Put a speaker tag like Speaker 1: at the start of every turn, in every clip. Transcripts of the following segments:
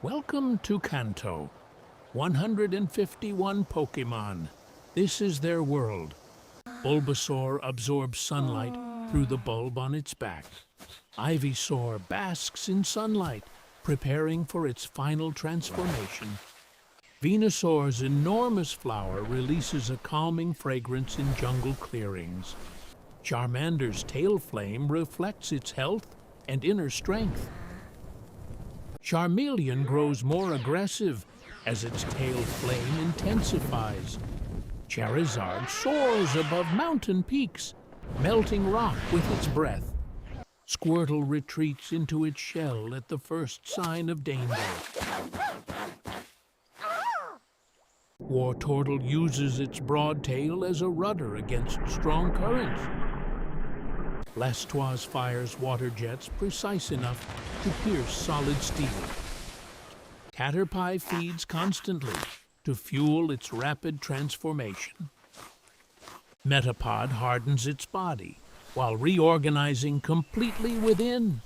Speaker 1: Welcome to Kanto. 151 Pokémon. This is their world. Bulbasaur absorbs sunlight through the bulb on its back. Ivysaur basks in sunlight, preparing for its final transformation. Venusaur's enormous flower releases a calming fragrance in jungle clearings. Charmander's tail flame reflects its health and inner strength. Charmeleon grows more aggressive as its tail flame intensifies. Charizard soars above mountain peaks, melting rock with its breath. Squirtle retreats into its shell at the first sign of danger. Wartortle uses its broad tail as a rudder against strong currents. Blastoise fires water jets precise enough to pierce solid steel. Caterpie feeds constantly to fuel its rapid transformation. Metapod hardens its body while reorganizing completely within.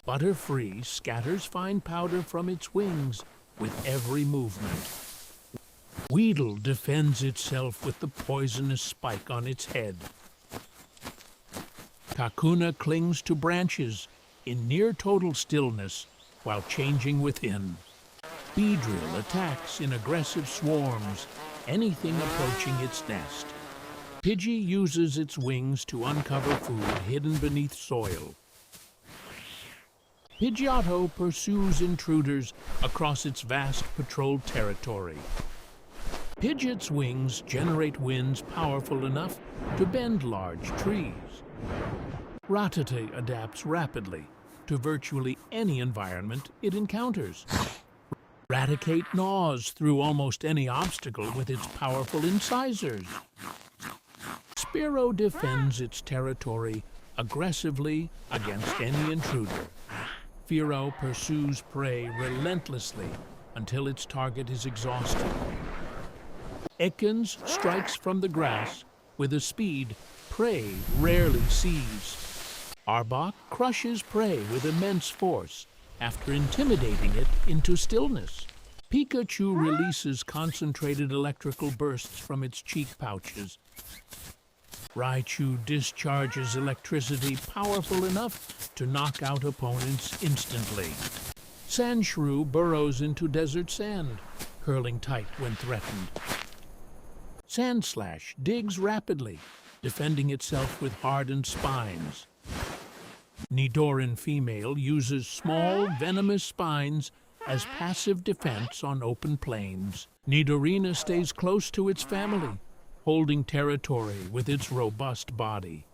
Speaker 1: Butterfree scatters fine powder from its wings with every movement. Weedle defends itself with the poisonous spike on its head. Kakuna clings to branches in near-total stillness while changing within. Beedrill attacks in aggressive swarms, anything approaching its nest. Pidgey uses its wings to uncover food hidden beneath soil. Pidgeotto pursues intruders across its vast patrolled territory. Pidgeot's wings generate winds powerful enough to bend large trees. Rattata adapts rapidly to virtually any environment it encounters. Raticate gnaws through almost any obstacle with its powerful incisors. Spearow defends its territory aggressively against any intruder. Fearow pursues prey relentlessly until its target is exhausted. Ekans strikes from the grass with a speed prey rarely sees. Arbok crushes prey with immense force after intimidating it into stillness. Pikachu releases concentrated electrical bursts from its cheek pouches. Raichu discharges electricity powerful enough to knock out opponents instantly. Sandshrew burrows into desert sand, curling tight when threatened. Sandslash digs rapidly, defending itself with hardened spines. Nidoran female uses small, venomous spines as passive defense on open plains. Nidorina stays close to its family, holding territory with its robust body.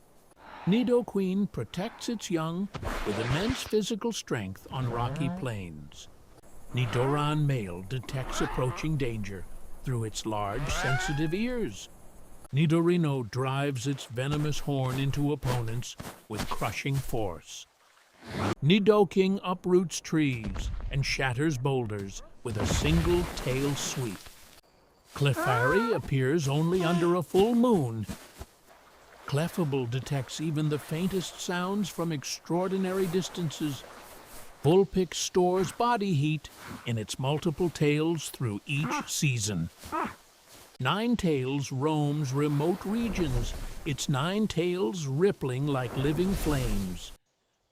Speaker 1: Nidoqueen protects its young with immense physical strength on rocky plains. Nidoran male detects approaching danger through its large, sensitive ears. Nidorino drives its venomous horn into opponents with crushing force. Nidoking uproots trees and shatters boulders with a single tail sweep. Clefairy appears only under a full moon. Clefable detects even the faintest sounds from extraordinary distances. Vulpix stores body heat in its multiple tails through each season. Ninetails roams remote regions, its 9 tails rippling like living flames.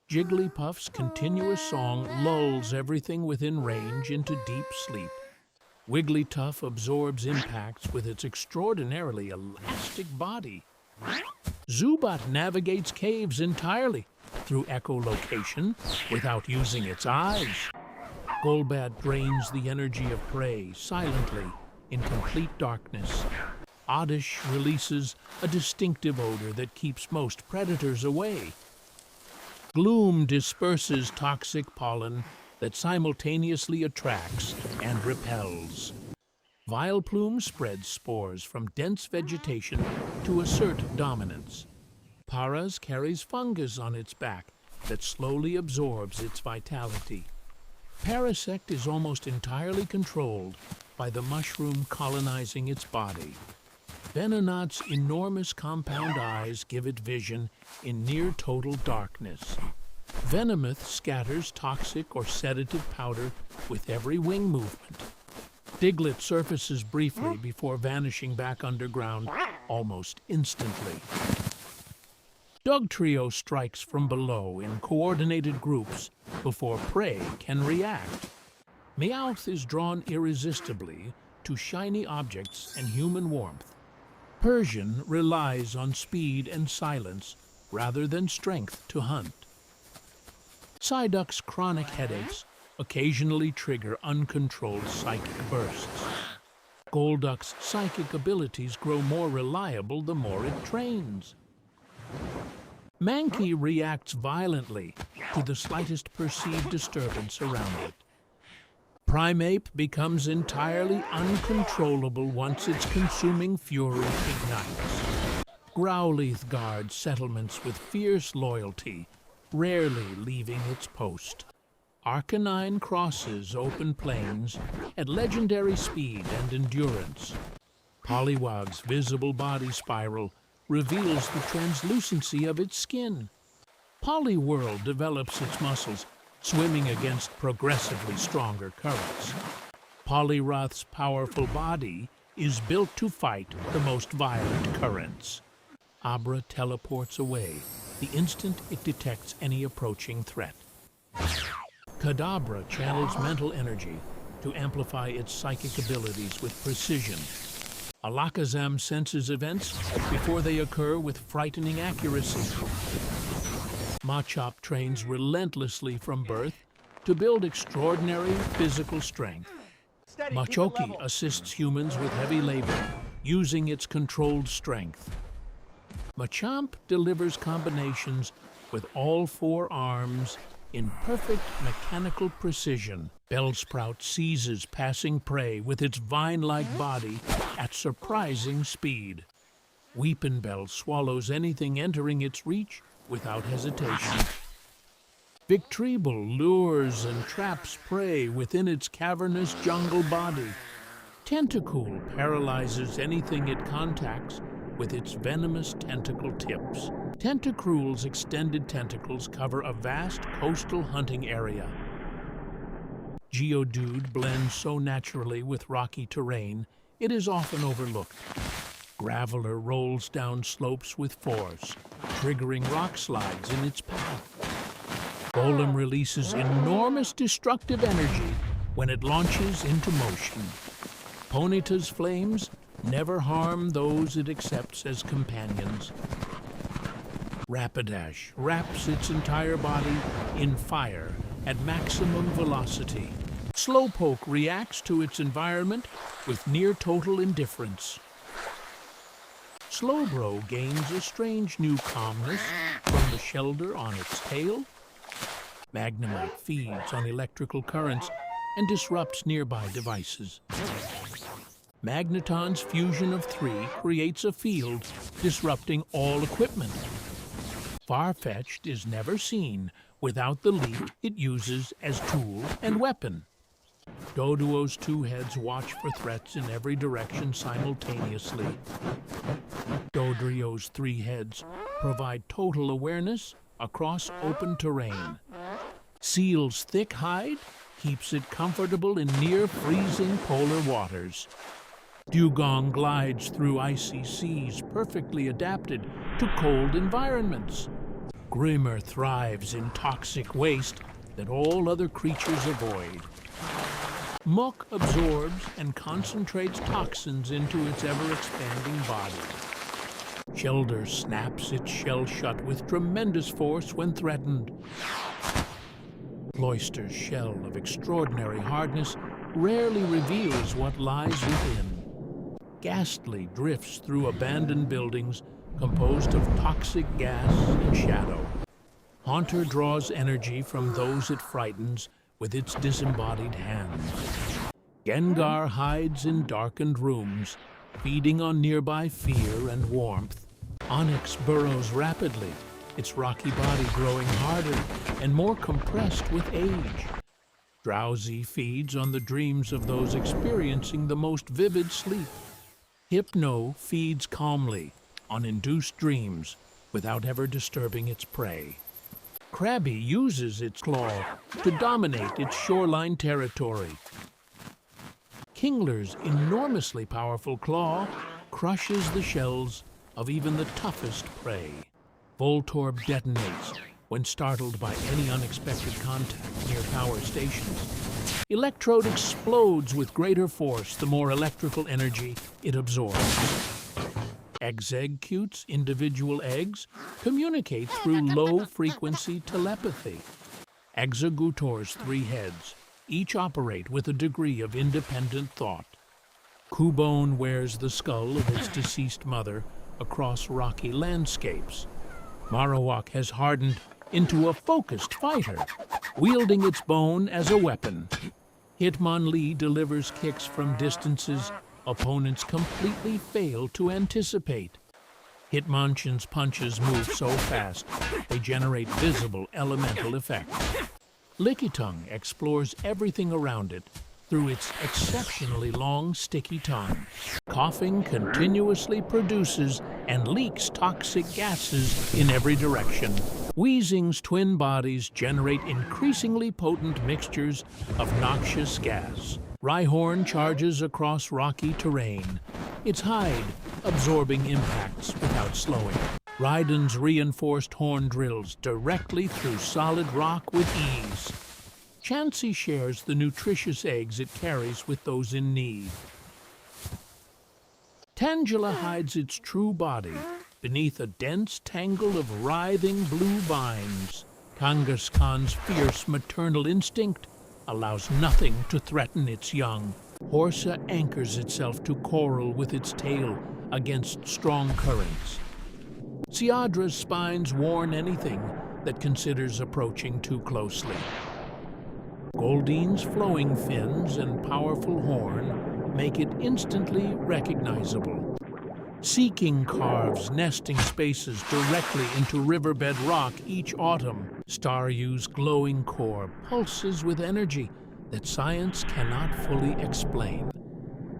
Speaker 1: Jigglypuff's continuous song lulls everything within range into deep sleep. Wigglytuff absorbs impacts with its extraordinarily elastic body. Zubat navigates caves entirely through echolocation without using its eyes. Golbat drains the energy of prey silently in complete darkness. Oddish releases a distinctive odor that keeps most predators away. Gloom disperses toxic pollen that simultaneously attracts and repels. Vileplume spreads spores from dense vegetation to assert dominance. Paras carries fungus on its back that slowly absorbs its vitality. Parasect is almost entirely controlled by the mushroom colonizing its body. Venonat's enormous compound eyes give it vision in near-total darkness. Venomoth scatters toxic or sedative powder with every wing movement. Diglett surfaces briefly before vanishing back underground almost instantly. Dugtrio strikes from below in coordinated groups before prey can react. Meowth is drawn irresistibly to shiny objects and human warmth. Persian relies on speed and silence rather than strength to hunt. Psyduck's chronic headaches occasionally trigger uncontrolled psychic bursts. Golduck's psychic abilities grow more reliable the more it trains. Mankey reacts violently to the slightest perceived disturbance around it. Primeape becomes entirely uncontrollable once its consuming fury ignites. Growlithe guards settlements with fierce loyalty, rarely leaving its post. Arcanine crosses open plains at legendary speed and endurance. Poliwag's visible body spiral reveals the translucency of its skin. Poliwhirl develops its muscles, swimming against progressively stronger currents. Poliwrath's powerful body is built to fight the most violent currents. Abra teleports away the instant it detects any approaching threat. Kadabra channels mental energy to amplify its psychic abilities with precision. Alakazam senses events before they occur with frightening accuracy. Machop trains relentlessly from birth to build extraordinary physical strength. Machoke assists humans with heavy labor, using its controlled strength. Machamp delivers combinations with all four arms in perfect mechanical precision. Bellsprout seizes passing prey with its vine-like body at surprising speed. Weepinbell swallows anything entering its reach without hesitation. Victreebel lures and traps prey within its cavernous jungle body. Tentacool paralyzes anything it contacts with its venomous tentacle tips. Tentacruel's extended tentacles cover a vast coastal hunting area. Geodude blends so naturally with rocky terrain, it is often overlooked. Graveler rolls down slopes with force, triggering rock slides in its path. Golem releases enormous destructive energy when it launches into motion. Ponyta's flames never harm those it accepts as companions. Rapidash wraps its entire body in fire at maximum velocity. Slowpoke reacts to its environment with near-total indifference. Slowbro gains a strange new calmness from the shelter on its tail. Magnemite feeds on electrical currents and disrupts nearby devices. Magneton's fusion of 3 creates a field, disrupting all equipment. Farfetch'd is never seen without the leap it uses as tool and weapon. Doduo's 2 heads watch for threats in every direction simultaneously. Dodrio's 3 heads provide total awareness across open terrain. Seal's thick hide keeps it comfortable in near-freezing polar waters. Dugong glides through icy seas perfectly adapted to cold environments. Grimer thrives in toxic waste that all other creatures avoid. Muck absorbs and concentrates toxins into its ever-expanding body. Shelder snaps its shell shut with tremendous force when threatened. Cloyster's shell of extraordinary hardness rarely reveals what lies within. Ghastly drifts through abandoned buildings composed of toxic gas and shadow. Haunter draws energy from those it frightens with its disembodied hands. Gengar hides in darkened rooms, feeding on nearby fear and warmth. Onyx burrows rapidly, its rocky body growing harder and more compressed with age. Drowsy feeds on the dreams of those experiencing the most vivid sleep. Hypno feeds calmly on induced dreams without ever disturbing its prey. Crabby uses its claw to dominate its shoreline territory. Kingler's enormously powerful claw crushes the shells of even the toughest prey. Voltorb detonates when startled by any unexpected contact near power stations. Electrode explodes with greater force the more electrical energy it absorbs. Exeggute's individual eggs communicate through low-frequency telepathy. Exeggutor's 3 heads each operate with a degree of independent thought. Cubone wears the skull of its deceased mother across rocky landscapes. Marowak has hardened into a focused fighter, wielding its bone as a weapon. Hitmonlee delivers kicks from distances opponents completely fail to anticipate. Hitmonchan's punches move so fast, they generate visible elemental effects. Lickitung explores everything around it through its exceptionally long, sticky tongue. Coughing continuously produces and leaks toxic gases in every direction. Weezing's twin bodies generate increasingly potent mixtures of noxious gas. Rhyhorn charges across rocky terrain, its hide absorbing impacts without slowing. Rhydon's reinforced horn drills directly through solid rock with ease. Chansey shares the nutritious eggs it carries with those in need. Tangela hides its true body beneath a dense tangle of writhing blue vines. Kangaskhan's fierce maternal instinct allows nothing to threaten its young. Horsa anchors itself to coral with its tail against strong currents. Seadra's spines warn anything that considers approaching too closely. Goldine's flowing fins and powerful horn make it instantly recognizable. Seeking carves nesting spaces directly into riverbed rock each autumn. Staryu's glowing core pulses with energy that science cannot fully explain.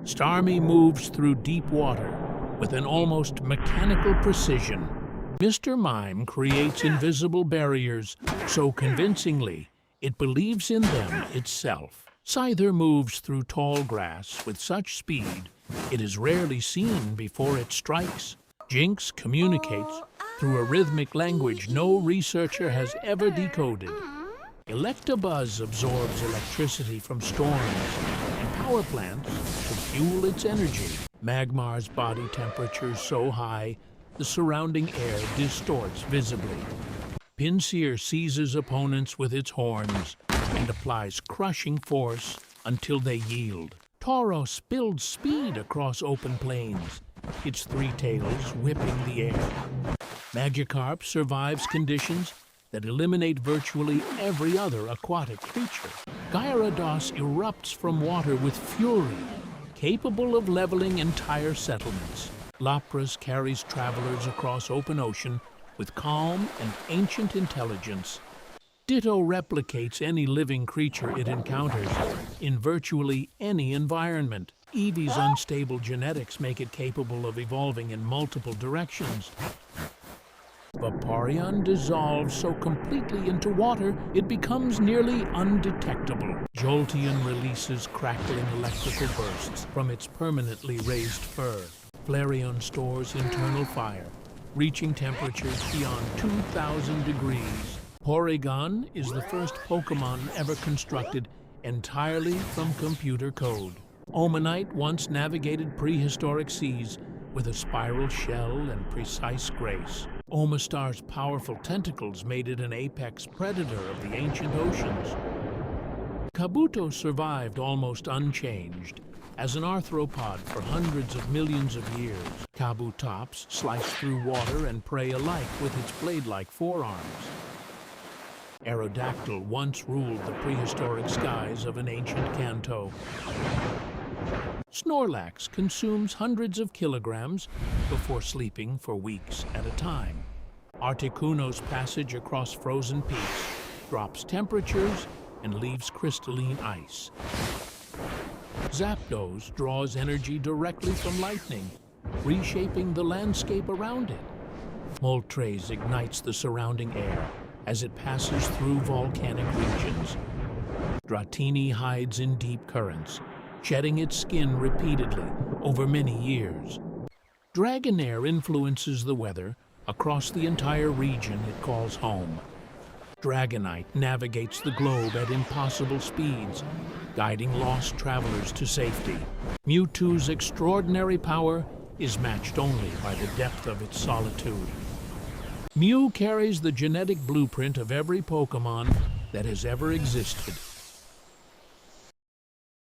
Speaker 1: Starmie moves through deep water with an almost mechanical precision. Mr. Mime creates invisible barriers so convincingly it believes in them itself. Scyther moves through tall grass with such speed it is rarely seen before it strikes. Jinx communicates through a rhythmic language no researcher has ever decoded. Electabuzz absorbs electricity from storms and power plants to fuel its energy. Magmar's body temperature is so high the surrounding air distorts visibly. Pinsir seizes opponents with its horns and applies crushing force until they yield. Tauros builds speed across open plains, its 3 tails whipping the air. Magikarp survives conditions that eliminate virtually every other aquatic creature. Gyarados erupts from water with fury, capable of leveling entire settlements. Lapras carries travelers across open ocean with calm and ancient intelligence. Ditto replicates any living creature it encounters in virtually any environment. Eevee's unstable genetics make it capable of evolving in multiple directions. Vaporeon dissolves so completely into water it becomes nearly undetectable. Jolteon releases crackling electrical bursts from its permanently raised fur. Flareon stores internal fire, reaching temperatures beyond 2,000 degrees. Porygon is the first Pokémon ever constructed entirely from computer code. Omanite once navigated prehistoric seas with a spiral shell and precise grace. Omastar's powerful tentacles made it an apex predator of the ancient oceans. Kabuto survived almost unchanged as an arthropod for hundreds of millions of years. Kabutops slice through water and prey alike with its blade-like forearms. Aerodactyl once ruled the prehistoric skies of an ancient Kanto. Snorlax consumes hundreds of kilograms before sleeping for weeks at a time. Articuno's passage across frozen peaks drops temperatures and leaves crystalline ice. Zapdos draws energy directly from lightning, reshaping the landscape around it. Moltres ignites the surrounding air, as it passes through volcanic regions. Dratini hides in deep currents, shedding its skin repeatedly over many years. Dragonair influences the weather across the entire region it calls home. Dragonite navigates the globe at impossible speeds, guiding lost travelers to safety. Mewtwo's extraordinary power is matched only by the depth of its solitude. Mew carries the genetic blueprint of every Pokémon that has ever existed.